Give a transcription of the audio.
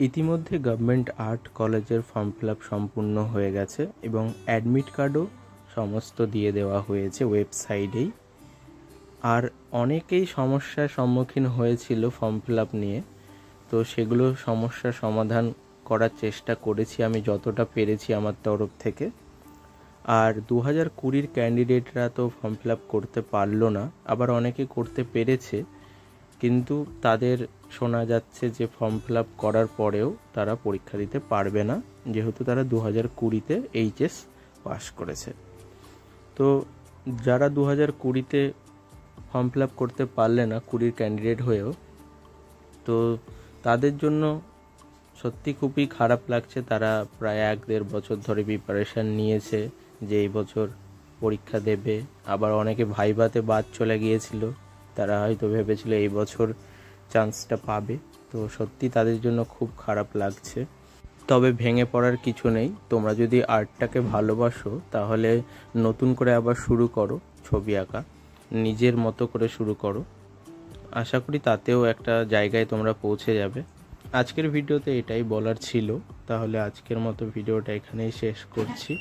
ইতিমধ্যে government art কলেজের form fill up সম্পূর্ণ হয়ে গেছে এবং অ্যাডমিট কার্ডও সমস্ত দিয়ে দেওয়া হয়েছে ওয়েবসাইটেই। আর অনেকেই সমস্যার সম্মুখীন হয়েছিল ফর্ম ফিল আপ নিয়ে, তো সেগুলো সমস্যার সমাধান করার চেষ্টা করেছি আমি যতটা পেরেছি আমার তরফ থেকে। আর 2020 ক্যান্ডিডেটরা তো ফর্ম ফিল আপ করতে পারলো না, আবার অনেকে করতে পেরেছে, কিন্তু তাদের শোনা যাচ্ছে যে ফর্ম ফিল আপ করার পরেও তারা পরীক্ষা দিতে পারবে না, যেহেতু তারা 2020-তে এইচএস পাস করেছে। তো যারা 2020-তে ফর্ম ফিল আপ করতে পারলে না 20 ক্যান্ডিডেট হয়েও, তো তাদের জন্য সত্যি খুবই খারাপ লাগছে। তারা প্রায় 1-1.5 বছর ধরে প্রিপারেশান নিয়েছে যে এই বছর পরীক্ষা দেবে। আবার অনেকে ভাইভাতে বাদ চলে গিয়েছিল, তারা হয়তো ভেবেছিল এই বছর চান্সটা পাবে। তো সত্যি তাদের জন্য খুব খারাপ লাগছে। তবে ভেঙে পড়ার কিছু নেই। তোমরা যদি আর্টটাকে ভালোবাসো তাহলে নতুন করে আবার শুরু করো ছবি আঁকা, নিজের মতো করে শুরু করো। আশা করি তাতেও একটা জায়গায় তোমরা পৌঁছে যাবে। আজকের ভিডিওতে এটাই বলার ছিল। তাহলে আজকের মতো ভিডিওটা এখানেই শেষ করছি।